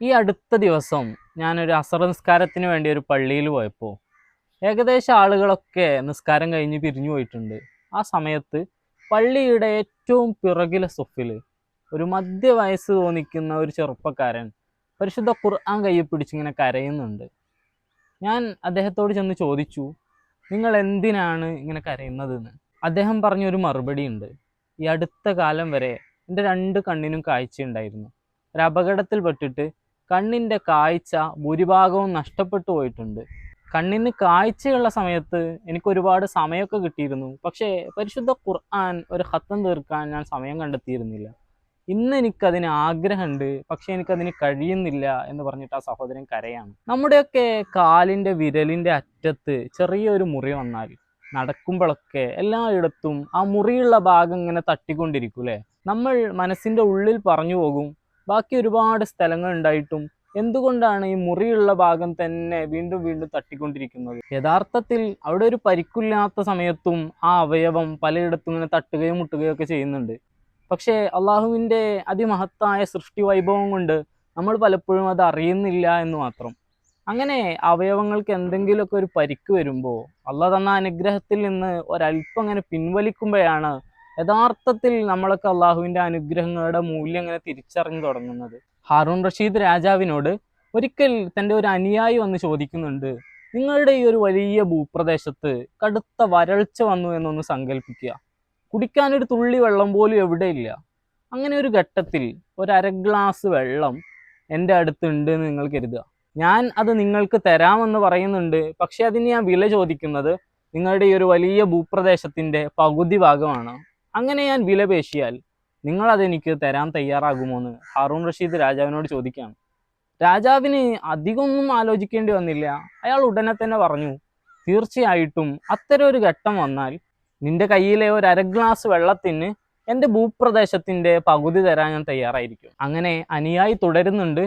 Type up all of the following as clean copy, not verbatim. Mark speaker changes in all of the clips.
Speaker 1: ഈ അടുത്ത ദിവസം ഞാനൊരു അസർ നിസ്കാരത്തിന് വേണ്ടി ഒരു പള്ളിയിൽ പോയപ്പോൾ ഏകദേശം ആളുകളൊക്കെ നിസ്കാരം കഴിഞ്ഞ് പിരിഞ്ഞു പോയിട്ടുണ്ട്. ആ സമയത്ത് പള്ളിയുടെ ഏറ്റവും പിറകിലെ സൊഫിൽ ഒരു മധ്യവയസ്സ് തോന്നിക്കുന്ന ഒരു ചെറുപ്പക്കാരൻ പരിശുദ്ധ ഖുർആൻ കയ്യിൽ പിടിച്ചിങ്ങനെ കരയുന്നുണ്ട്. ഞാൻ അദ്ദേഹത്തോട് ചെന്ന് ചോദിച്ചു, നിങ്ങൾ എന്തിനാണ് ഇങ്ങനെ കരയുന്നതെന്ന്. അദ്ദേഹം പറഞ്ഞൊരു മറുപടി ഉണ്ട്. ഈ അടുത്ത കാലം വരെ എൻ്റെ 2 കണ്ണിനും കാഴ്ചയുണ്ടായിരുന്നു. ഒരു അപകടത്തിൽ പെട്ടിട്ട് കണ്ണിൻ്റെ കാഴ്ച ഭൂരിഭാഗവും നഷ്ടപ്പെട്ടു പോയിട്ടുണ്ട്. കണ്ണിന് കാഴ്ചയുള്ള സമയത്ത് എനിക്ക് ഒരുപാട് സമയമൊക്കെ കിട്ടിയിരുന്നു. പക്ഷേ പരിശുദ്ധ ഖുർആൻ ഒരു ഖത്തം തീർക്കാൻ ഞാൻ സമയം കണ്ടെത്തിയിരുന്നില്ല. ഇന്ന് എനിക്കതിന് ആഗ്രഹമുണ്ട്, പക്ഷെ എനിക്കതിന് കഴിയുന്നില്ല എന്ന് പറഞ്ഞിട്ട് ആ സഹോദരൻ കരയാണ്. നമ്മുടെയൊക്കെ കാലിൻ്റെ വിരലിൻ്റെ അറ്റത്ത് ചെറിയൊരു മുറി വന്നാൽ നടക്കുമ്പോഴൊക്കെ എല്ലായിടത്തും ആ മുറിയുള്ള ഭാഗം ഇങ്ങനെ തട്ടിക്കൊണ്ടിരിക്കും അല്ലേ? നമ്മൾ മനസ്സിൻ്റെ ഉള്ളിൽ പറഞ്ഞു പോകും, ബാക്കി ഒരുപാട് സ്ഥലങ്ങൾ ഉണ്ടായിട്ടും എന്തുകൊണ്ടാണ് ഈ മുറിയുള്ള ഭാഗം തന്നെ വീണ്ടും വീണ്ടും തട്ടിക്കൊണ്ടിരിക്കുന്നത്? യഥാർത്ഥത്തിൽ അവിടെ ഒരു പരിക്കില്ലാത്ത സമയത്തും ആ അവയവം പലയിടത്തും ഇങ്ങനെ തട്ടുകയും മുട്ടുകയും ഒക്കെ ചെയ്യുന്നുണ്ട്. പക്ഷേ അള്ളാഹുവിൻ്റെ അതിമഹത്തായ സൃഷ്ടി വൈഭവം കൊണ്ട് നമ്മൾ പലപ്പോഴും അത് അറിയുന്നില്ല എന്ന് മാത്രം. അങ്ങനെ അവയവങ്ങൾക്ക് എന്തെങ്കിലുമൊക്കെ ഒരു പരിക്ക് വരുമ്പോൾ അള്ളാഹ് തന്ന അനുഗ്രഹത്തിൽ നിന്ന് ഒരല്പം അങ്ങനെ പിൻവലിക്കുമ്പോഴാണ് യഥാർത്ഥത്തിൽ നമ്മളൊക്കെ അള്ളാഹുവിൻ്റെ അനുഗ്രഹങ്ങളുടെ മൂല്യം അങ്ങനെ തിരിച്ചറിഞ്ഞു തുടങ്ങുന്നത്. ഹാറൂൺ റഷീദ് രാജാവിനോട് ഒരിക്കൽ തൻ്റെ ഒരു അനുയായി വന്ന് ചോദിക്കുന്നുണ്ട്, നിങ്ങളുടെ ഈ ഒരു വലിയ ഭൂപ്രദേശത്ത് കടുത്ത വരൾച്ച വന്നു എന്നൊന്ന് സങ്കല്പിക്കുക. കുടിക്കാനൊരു തുള്ളി വെള്ളം പോലും എവിടെയില്ല. അങ്ങനെ ഒരു ഘട്ടത്തിൽ ഒരു 1/2 ഗ്ലാസ് വെള്ളം എൻ്റെ അടുത്തുണ്ട് എന്ന് നിങ്ങൾ കരുതുക. ഞാൻ അത് നിങ്ങൾക്ക് തരാമെന്ന് പറയുന്നുണ്ട്, പക്ഷെ അതിന് ഞാൻ വില ചോദിക്കുന്നത് നിങ്ങളുടെ ഈ ഒരു വലിയ ഭൂപ്രദേശത്തിൻ്റെ പകുതി ഭാഗമാണ്. അങ്ങനെ ഞാൻ വില പേശിയാൽ നിങ്ങളതെനിക്ക് തരാൻ തയ്യാറാകുമോ എന്ന് ഹാറൂൺ റഷീദ് രാജാവിനോട് ചോദിക്കുകയാണ്. രാജാവിന് അധികമൊന്നും ആലോചിക്കേണ്ടി വന്നില്ല. അയാൾ ഉടനെ തന്നെ പറഞ്ഞു, തീർച്ചയായിട്ടും അത്തരം ഒരു ഘട്ടം വന്നാൽ നിന്റെ കയ്യിലെ ഒരു 1/2 ഗ്ലാസ് വെള്ളത്തിന് എൻ്റെ ഭൂപ്രദേശത്തിൻ്റെ പകുതി തരാൻ ഞാൻ തയ്യാറായിരിക്കും. അങ്ങനെ അനുയായി തുടരുന്നുണ്ട്.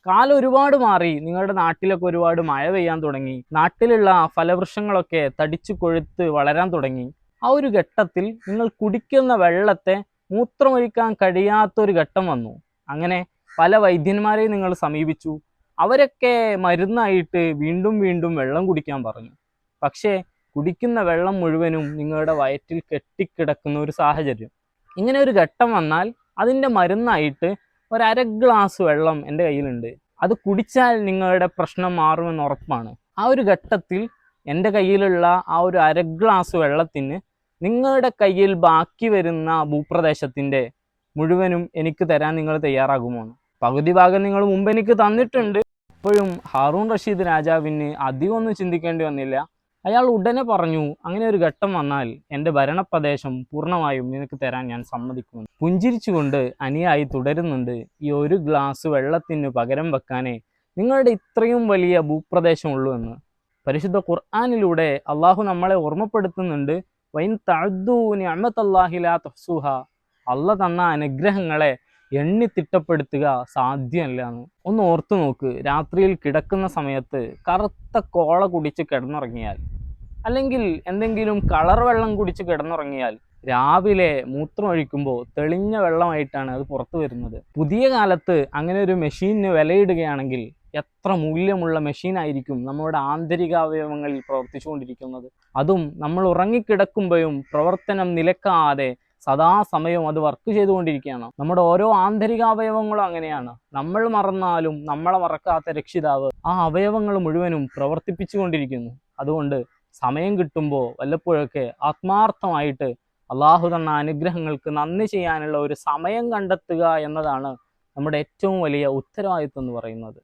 Speaker 1: കാലം ഒരുപാട് മാറി. നിങ്ങളുടെ നാട്ടിലൊക്കെ ഒരുപാട് മഴ പെയ്യാൻ തുടങ്ങി. നാട്ടിലുള്ള ഫലവൃക്ഷങ്ങളൊക്കെ തടിച്ചു കൊഴുത്ത് വളരാൻ തുടങ്ങി. ആ ഒരു ഘട്ടത്തിൽ നിങ്ങൾ കുടിക്കുന്ന വെള്ളത്തെ മൂത്രമൊഴിക്കാൻ കഴിയാത്തൊരു ഘട്ടം വന്നു. അങ്ങനെ പല വൈദ്യന്മാരെയും നിങ്ങൾ സമീപിച്ചു. അവരൊക്കെ മരുന്നായിട്ട് വീണ്ടും വീണ്ടും വെള്ളം കുടിക്കാൻ പറഞ്ഞു. പക്ഷേ കുടിക്കുന്ന വെള്ളം മുഴുവനും നിങ്ങളുടെ വയറ്റിൽ കെട്ടിക്കിടക്കുന്ന ഒരു സാഹചര്യം. ഇങ്ങനെ ഒരു ഘട്ടം വന്നാൽ അതിൻ്റെ മരുന്നായിട്ട് ഒരു 1/2 ഗ്ലാസ് വെള്ളം എൻ്റെ കയ്യിലുണ്ട്. അത് കുടിച്ചാൽ നിങ്ങളുടെ പ്രശ്നം മാറുമെന്ന് ഉറപ്പാണ്. ആ ഒരു ഘട്ടത്തിൽ എൻ്റെ കയ്യിലുള്ള ആ ഒരു 1/2 ഗ്ലാസ് വെള്ളത്തിന് നിങ്ങളുടെ കയ്യിൽ ബാക്കി വരുന്ന ഭൂപ്രദേശത്തിൻ്റെ മുഴുവനും എനിക്ക് തരാൻ നിങ്ങൾ തയ്യാറാകുമോ? പകുതി ഭാഗം നിങ്ങൾ മുമ്പ് എനിക്ക് തന്നിട്ടുണ്ട്. അപ്പോഴും ഹാറൂൺ റഷീദ് രാജാവിന് അധികമൊന്നും ചിന്തിക്കേണ്ടി വന്നില്ല. അയാൾ ഉടനെ പറഞ്ഞു, അങ്ങനെ ഒരു ഘട്ടം വന്നാൽ എൻ്റെ ഭരണപ്രദേശം പൂർണ്ണമായും നിനക്ക് തരാൻ ഞാൻ സമ്മതിക്കുന്നു. പുഞ്ചിരിച്ചുകൊണ്ട് അനുയായി തുടരുന്നുണ്ട്, ഈ 1 ഗ്ലാസ് വെള്ളത്തിന് പകരം വെക്കാനേ നിങ്ങളുടെ ഇത്രയും വലിയ ഭൂപ്രദേശമുള്ളൂ എന്ന്. പരിശുദ്ധ ഖുർആനിലൂടെ അള്ളാഹു നമ്മളെ ഓർമ്മപ്പെടുത്തുന്നുണ്ട്, വൈൻ തഅദ്ദൂ നിഅമതല്ലാഹി ലാ തുഹ്സുഹാ. അള്ളാഹ് തന്ന അനുഗ്രഹങ്ങളെ എണ്ണി തിട്ടപ്പെടുത്തുക സാധ്യമല്ല എന്ന്. ഒന്ന് ഓർത്തു നോക്ക്, രാത്രിയിൽ കിടക്കുന്ന സമയത്ത് കറുത്ത കോള കുടിച്ച് കിടന്നുറങ്ങിയാൽ, അല്ലെങ്കിൽ എന്തെങ്കിലും കളർ വെള്ളം കുടിച്ച് കിടന്നുറങ്ങിയാൽ രാവിലെ മൂത്രമൊഴിക്കുമ്പോൾ തെളിഞ്ഞ വെള്ളമായിട്ടാണ് അത് പുറത്തു വരുന്നത്. പുതിയ കാലത്ത് അങ്ങനെ ഒരു മെഷീനിന് വിലയിടുകയാണെങ്കിൽ എത്ര മൂല്യമുള്ള മെഷീനായിരിക്കും നമ്മുടെ ആന്തരികാവയവങ്ങളിൽ പ്രവർത്തിച്ചുകൊണ്ടിരിക്കുന്നത്. അതും നമ്മൾ ഉറങ്ങിക്കിടക്കുമ്പോഴും പ്രവർത്തനം നിലക്കാതെ സദാസമയവും അത് വർക്ക് ചെയ്തുകൊണ്ടിരിക്കുകയാണ്. നമ്മുടെ ഓരോ ആന്തരികാവയവങ്ങളും അങ്ങനെയാണ്. നമ്മൾ മറന്നാലും നമ്മളെ മറക്കാത്ത രക്ഷിതാവ് ആ അവയവങ്ങൾ മുഴുവനും പ്രവർത്തിപ്പിച്ചുകൊണ്ടിരിക്കുന്നു. അതുകൊണ്ട് സമയം കിട്ടുമ്പോൾ വല്ലപ്പോഴൊക്കെ ആത്മാർത്ഥമായിട്ട് അള്ളാഹു തന്ന അനുഗ്രഹങ്ങൾക്ക് നന്ദി ചെയ്യാനുള്ള ഒരു സമയം കണ്ടെത്തുക എന്നതാണ് നമ്മുടെ ഏറ്റവും വലിയ ഉത്തരവാദിത്വം എന്ന് പറയുന്നത്.